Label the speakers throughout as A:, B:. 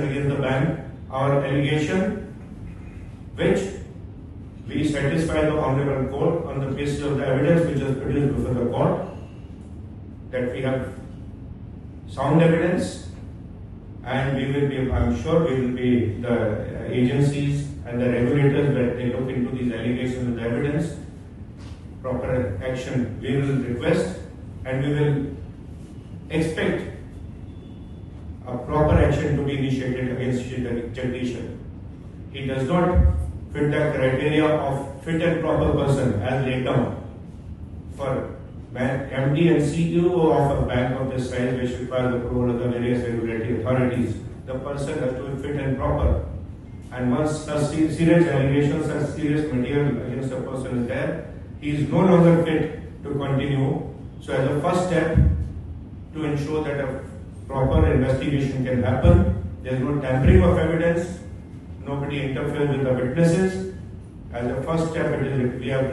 A: action against the bank. Our allegation, which we satisfy the Honorable Court on the basis of the evidence which is produced before the court, that we have sound evidence, and we will be, I'm sure we will be, the agencies and the regulators, that they look into these allegations and the evidence, proper action we will request, and we will expect a proper action to be initiated against Jagdishan. He does not fit the criteria of fit and proper person as laid down for MD and CEO of a bank of this size, which requires the approval of the various regulatory authorities. The person has to be fit and proper. And once such serious allegations, such serious material against a person is there, he is no longer fit to continue. So as a first step to ensure that a proper investigation can happen, there is no tampering of evidence, nobody interferes with the witnesses. As a first step, we are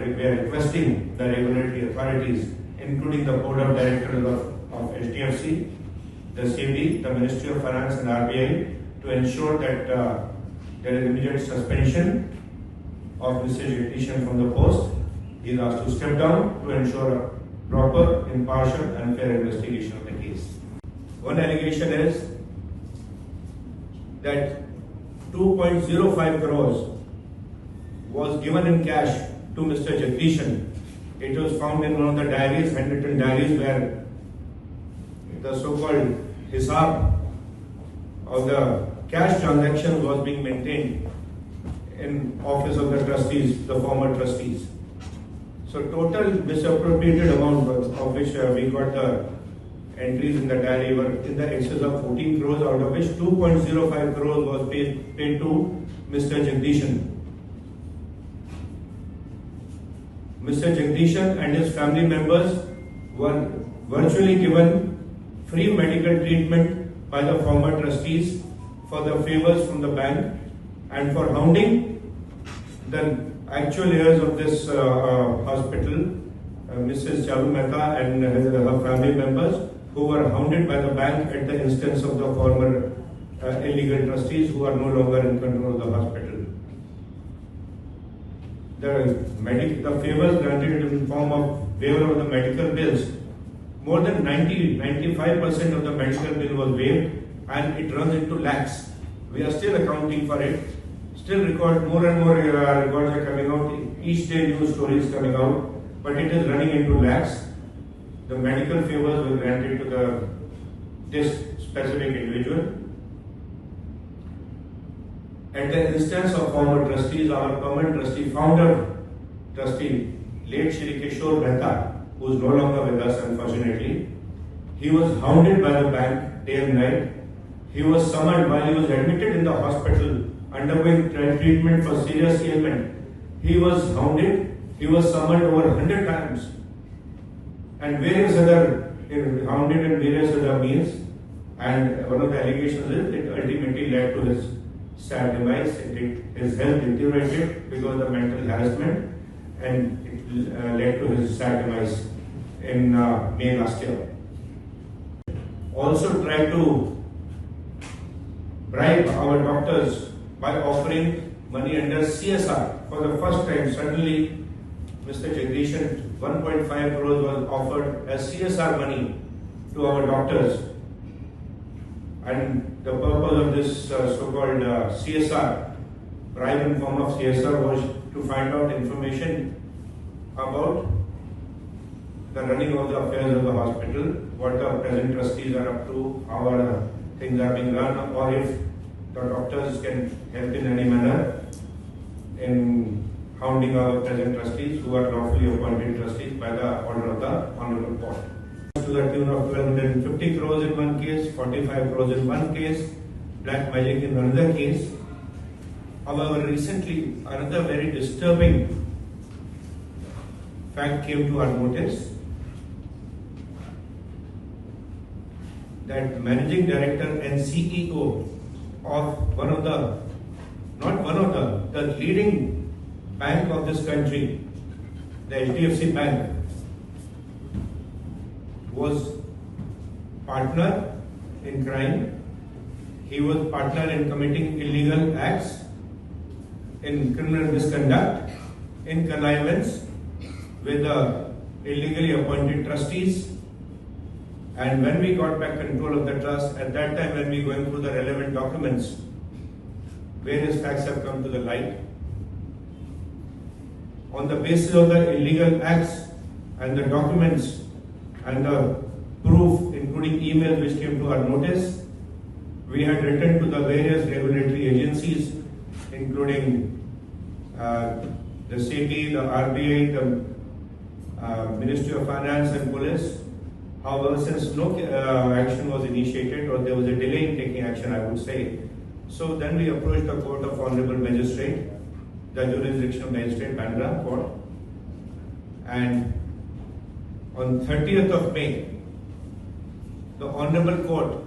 A: requesting the regulatory authorities, including the Board of Directors of HDFC, the SEBI, the Ministry of Finance and RBI, to ensure that there is immediate suspension of Mr. Jagdishan from the post. He is asked to step down to ensure a proper, impartial and fair investigation of the case. One allegation is that 2.05 crores was given in cash to Mr. Jagdishan. It was found in one of the diaries, handwritten diaries, where the so-called hisab of the cash transaction was being maintained in office of the trustees, the former trustees. So total misappropriated amount of which we got the entries in the diary were in the excess of 14 crores, out of which 2.05 crores was paid to Mr. Jagdishan. Mr. Jagdishan and his family members were virtually given free medical treatment by the former trustees for the favors from the bank and for hounding the actual heirs of this hospital, Mrs. Charu Mehta and her family members, who were hounded by the bank at the instance of the former illegal trustees who are no longer in control of the hospital. The favors granted in the form of waiver of the medical bills. More than 95% of the medical bill was waived, and it runs into lakhs. We are still accounting for it. Still more and more records are coming out. Each day new stories coming out, but it is running into lakhs. The medical favors were granted to this specific individual. At the instance of former trustees, our permanent trustee, founder trustee, late Shri Kishore Mehta, who is no longer with us unfortunately, he was hounded by the bank day and night. He was summoned while he was admitted in the hospital undergoing treatment for serious ailment. He was hounded, he was summoned over 100 times, and various other hounded in various other means. And one of the allegations is it ultimately led to his sad demise. His health deteriorated because of mental harassment, and it led to his sad demise in May last year. Also tried to bribe our doctors by offering money under CSR for the first time. Suddenly, Mr. Jagdishan, 1.5 crores was offered as CSR money to our doctors. And the purpose of this so-called CSR, bribe in form of CSR, was to find out information about the running of the affairs of the hospital, what the present trustees are up to, how things are being run, or if the doctors can help in any manner in hounding our present trustees who are lawfully appointed trustees by the order of the Honorable Court. To the tune of 1,250 crores in one case, 45 crores in one case, black magic in another case. However, recently another very disturbing fact came to our notice, that managing director and CEO of the leading bank of this country, the HDFC bank, was partner in crime. he was partner in committing illegal acts, in criminal misconduct, in connivance with the illegally appointed trustees. And when we got back control of the trust, at that time when we went through the relevant documents, various facts have come to the light. On the basis of the illegal acts and the documents and the proof, including emails which came to our notice, we had written to the various regulatory agencies, including the SEBI, the RBI, the Ministry of Finance and Police. However, since no action was initiated, or there was a delay in taking action, I would say, so then we approached the Court of Honorable Magistrate, the jurisdictional magistrate, Bandra Court, and on 30th of May, the Honorable Court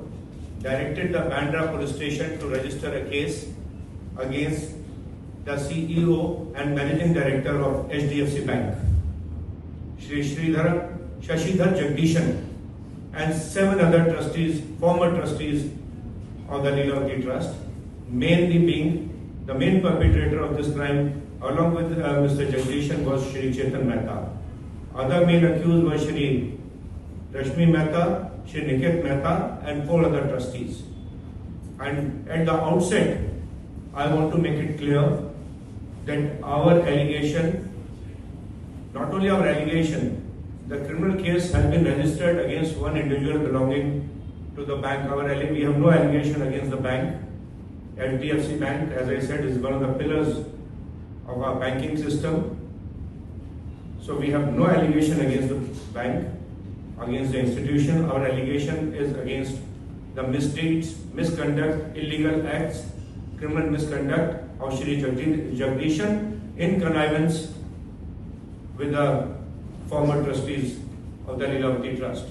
A: directed the Bandra Police Station to register a case against the CEO and Managing Director of HDFC Bank, Sashidhar Jagdishan, and 7 other trustees, former trustees of the Lilavati Trust, mainly being the main perpetrator of this crime, along with Mr. Jagdishan, was Shri Chetan Mehta. Other main accused were Shri Rashmi Mehta, Shri Niket Mehta, and 4 other trustees. And at the outset, I want to make it clear that our allegation, not only our allegation, the criminal case has been registered against one individual belonging to the bank. We have no allegation against the bank. HDFC Bank, as I said, is one of the pillars of our banking system. So we have no allegation against the bank, against the institution. Our allegation is against the misdeeds, misconduct, illegal acts, criminal misconduct of Shri Jagdishan in connivance with the former trustees of the Lilavati Trust.